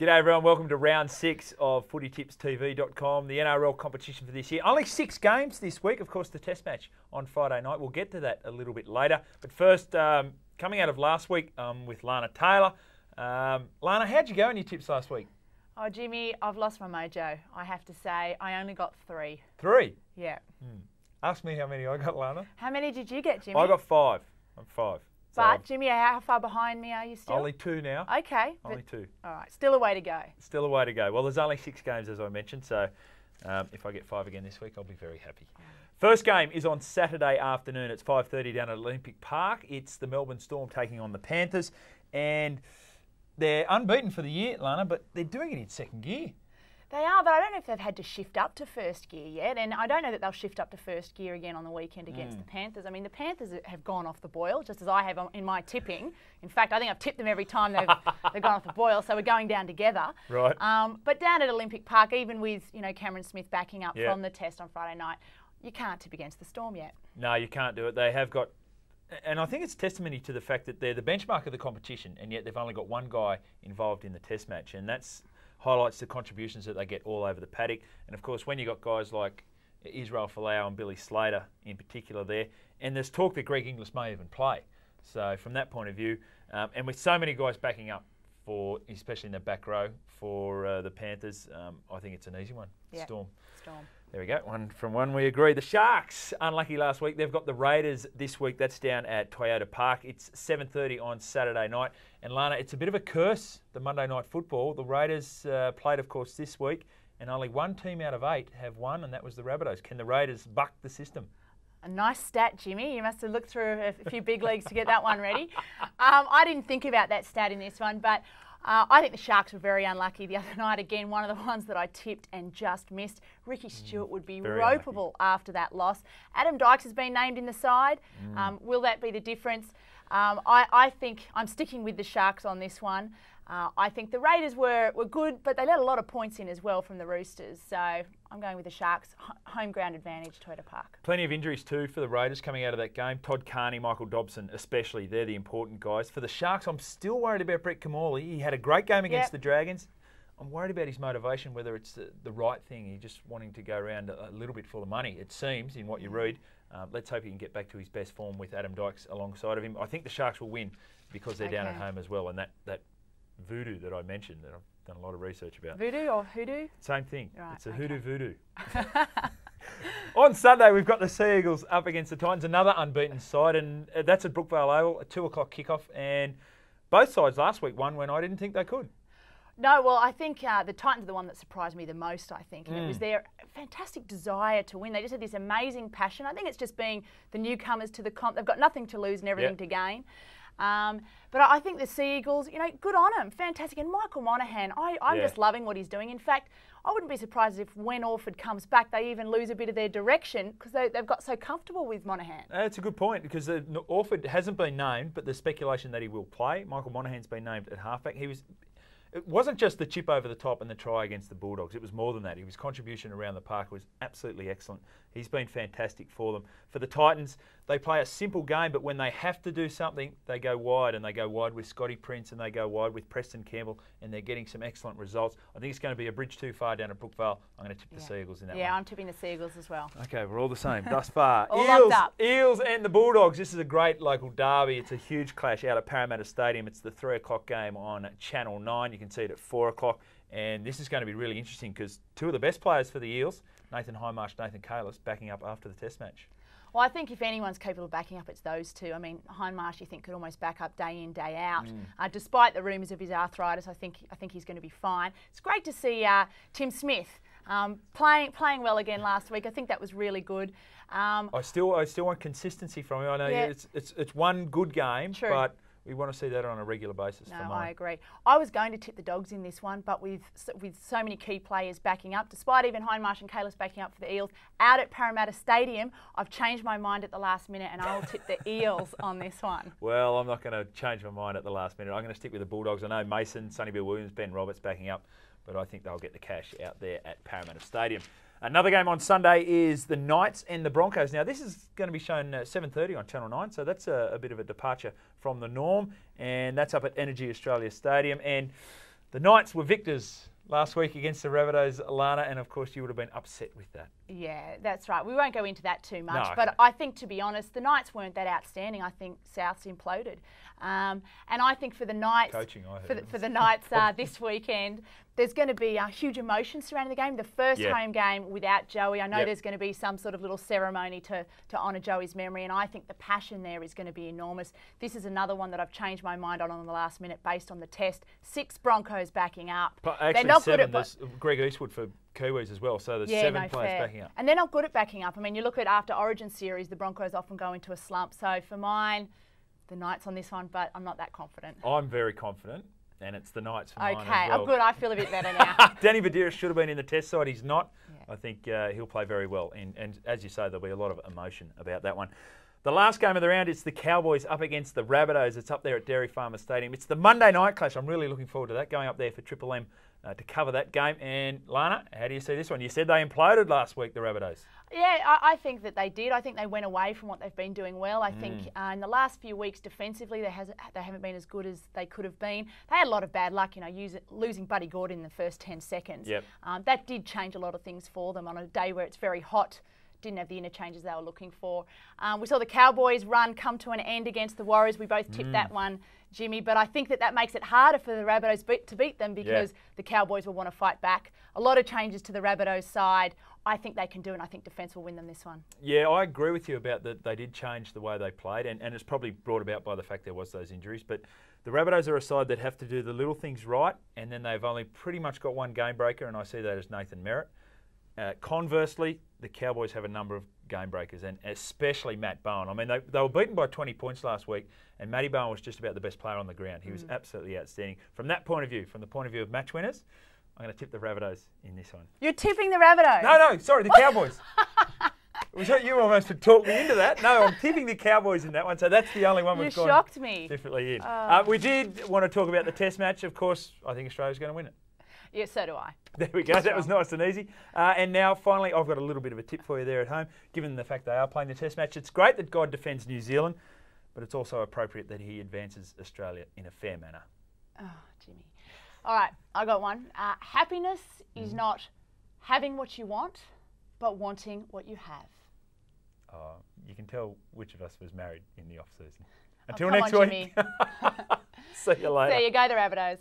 G'day everyone, welcome to round 6 of footytipstv.com, the NRL competition for this year. Only 6 games this week, of course the test match on Friday night. We'll get to that a little bit later. But first, coming out of last week with Lana Taylor. Lana, how'd you go in your tips last week? Oh, Jimmy, I've lost my mojo, I have to say. I only got 3. 3? Yeah. Ask me how many I got, Lana. How many did you get, Jimmy? I got 5. I'm 5. But, Jimmy, how far behind me are you still? Only 2 now. Okay. Only 2. All right, still a way to go. Still a way to go. Well, there's only 6 games, as I mentioned, so if I get 5 again this week, I'll be very happy. First game is on Saturday afternoon. It's 5:30 down at Olympic Park. It's the Melbourne Storm taking on the Panthers, and they're unbeaten for the year, Lana, but they're doing it in second gear. They are, but I don't know if they've had to shift up to first gear yet, and I don't know that they'll shift up to first gear again on the weekend against the Panthers. I mean, the Panthers have gone off the boil, just as I have in my tipping. In fact, I think I've tipped them every time they've gone off the boil, so we're going down together. Right. But down at Olympic Park, even with Cameron Smith backing up from the test on Friday night, you can't tip against the Storm yet. No, you can't do it. They have got, and I think it's testimony to the fact that they're the benchmark of the competition, and yet they've only got one guy involved in the test match, and that's highlights the contributions that they get all over the paddock. And of course, when you've got guys like Israel Folau and Billy Slater in particular there, and there's talk that Greg Inglis may even play. So from that point of view, and with so many guys backing up for, especially in the back row for the Panthers, I think it's an easy one. Yeah. Storm. Storm. There we go. One from one, we agree. The Sharks, unlucky last week. They've got the Raiders this week. That's down at Toyota Park. It's 7:30 on Saturday night. And Lana, it's a bit of a curse, the Monday Night Football. The Raiders played, of course, this week, and only one team out of 8 have won, and that was the Rabbitohs. Can the Raiders buck the system? A nice stat, Jimmy. You must have looked through a few big leagues to get that one ready. I didn't think about that stat in this one, but I think the Sharks were very unlucky the other night. Again, one of the ones that I tipped and just missed. Ricky Stewart would be ropeable after that loss. Adam Dykes has been named in the side. Will that be the difference? I think I'm sticking with the Sharks on this one. I think the Raiders were good, but they let a lot of points in as well from the Roosters. So I'm going with the Sharks. Home ground advantage, Toyota Park. Plenty of injuries too for the Raiders coming out of that game. Todd Carney, Michael Dobson especially. They're the important guys. For the Sharks, I'm still worried about Brett Kamali. He had a great game against the Dragons. I'm worried about his motivation, whether it's the right thing. He's just wanting to go around a little bit for the money, it seems, in what you read. Let's hope he can get back to his best form with Adam Dykes alongside of him. I think the Sharks will win because they're down at home as well, and that voodoo that I mentioned, that I've done a lot of research about. Voodoo or hoodoo? Same thing. Right, it's a hoodoo voodoo. On Sunday, we've got the Sea Eagles up against the Titans, another unbeaten side, and that's at Brookvale Oval, a 2 o'clock kickoff. And both sides last week won when I didn't think they could. No, well, I think the Titans are the one that surprised me the most, I think. And it was their fantastic desire to win. They just had this amazing passion. I think it's just being the newcomers to the comp. They've got nothing to lose and everything to gain. But I think the Sea Eagles, good on them. Fantastic. And Michael Monaghan, I'm just loving what he's doing. In fact, I wouldn't be surprised if when Orford comes back, they even lose a bit of their direction because they've got so comfortable with Monaghan. That's a good point because Orford hasn't been named, but there's speculation that he will play. Michael Monaghan's been named at halfback. It wasn't just the chip over the top and the try against the Bulldogs. It was more than that. His contribution around the park was absolutely excellent. He's been fantastic for them. For the Titans, they play a simple game, but when they have to do something, they go wide, and they go wide with Scotty Prince, and they go wide with Preston Campbell, and they're getting some excellent results. I think it's going to be a bridge too far down at Brookvale. I'm going to tip the Sea Eagles in that one. Yeah, I'm tipping the Sea Eagles as well. Okay, we're all the same thus far. All lumped up. Eels and the Bulldogs. This is a great local derby. It's a huge clash out at Parramatta Stadium. It's the 3 o'clock game on Channel 9. You can see it at 4 o'clock. And this is going to be really interesting because 2 of the best players for the Eels, Nathan Hindmarsh, Nathan Kalis, backing up after the test match. Well, I think if anyone's capable of backing up, it's those two. I mean, Hindmarsh, you think, could almost back up day in, day out. Despite the rumours of his arthritis, I think he's going to be fine. It's great to see Tim Smith playing well again last week. I think that was really good. I still want consistency from him. I know it's one good game, but we want to see that on a regular basis. No, I agree. I was going to tip the Dogs in this one, but with so many key players backing up, despite even Hindmarsh and Kalis backing up for the Eels, out at Parramatta Stadium, I've changed my mind at the last minute and I will tip the Eels on this one. Well, I'm not going to change my mind at the last minute. I'm going to stick with the Bulldogs. I know Mason, Sonny Bill Williams, Ben Roberts backing up, but I think they'll get the cash out there at Parramatta Stadium. Another game on Sunday is the Knights and the Broncos. Now, this is going to be shown at 7:30 on Channel 9, so that's a bit of a departure from the norm, and that's up at Energy Australia Stadium. And The Knights were victors last week against the Rabbitohs, Lana, and of course you would have been upset with that. Yeah, that's right. We won't go into that too much, No, but okay. I think, to be honest, the Knights weren't that outstanding. I think South's imploded, and I think for the Knights, Coaching, I heard. for the Knights this weekend, there's going to be a huge emotion surrounding the game. The first home game without Joey. I know there's going to be some sort of little ceremony to honour Joey's memory, and I think the passion there is going to be enormous. This is another one that I've changed my mind on the last minute based on the test. 6 Broncos backing up. But actually, they're not 7. good at There's Greg Eastwood for Kiwis as well, so there's 7 players backing up. And they're not good at backing up. I mean, you look at after Origin series, the Broncos often go into a slump. So for mine, the Knights on this one, but I'm not that confident. I'm very confident, and it's the Knights for mine as Okay, well. oh good, I feel a bit better now. Danny Badira should have been in the test side. He's not. I think he'll play very well. And as you say, there'll be a lot of emotion about that one. The last game of the round, it's the Cowboys up against the Rabbitohs. It's up there at Dairy Farmers Stadium. It's the Monday night clash. I'm really looking forward to that, going up there for Triple M to cover that game. And Lana, how do you see this one? You said they imploded last week, the Rabbitohs. Yeah, I think that they did. I think they went away from what they've been doing well. I think in the last few weeks defensively, they haven't been as good as they could have been. They had a lot of bad luck, losing Buddy Gordon in the first 10 seconds. Yep. That did change a lot of things for them on a day where it's very hot. Didn't have the interchanges they were looking for. We saw the Cowboys run come to an end against the Warriors. We both tipped that one, Jimmy, but I think that makes it harder for the Rabbitohs to beat them because the Cowboys will want to fight back. A lot of changes to the Rabbitohs side. I think they can do, and I think defence will win them this one. Yeah, I agree with you about that. They did change the way they played, and it's probably brought about by the fact there was those injuries. But the Rabbitohs are a side that have to do the little things right, and then they've only pretty much got one game breaker, and I see that as Nathan Merritt. Conversely, the Cowboys have a number of game breakers, and especially Matt Bowen. I mean, they were beaten by 20 points last week, and Matty Bowen was just about the best player on the ground. He was absolutely outstanding. From that point of view, from the point of view of match winners, I'm going to tip the Rabbitohs in this one. You're tipping the Rabbitohs? No, sorry, the Cowboys. Was that you almost to talk me into that? No, I'm tipping the Cowboys in that one, so that's the only one we've gone shocked me. differently in. We did want to talk about the Test match. Of course, I think Australia's going to win it. Yeah, so do I. There we go. That was nice and easy. And now, finally, I've got a little bit of a tip for you there at home. Given the fact they are playing the Test match, it's great that God defends New Zealand, but it's also appropriate that he advances Australia in a fair manner. Oh, Jimmy. All right, I got one. Happiness is not having what you want, but wanting what you have. You can tell which of us was married in the off-season. Oh, Until come next on, week. Jimmy. See you later. There you go, the Rabbitohs.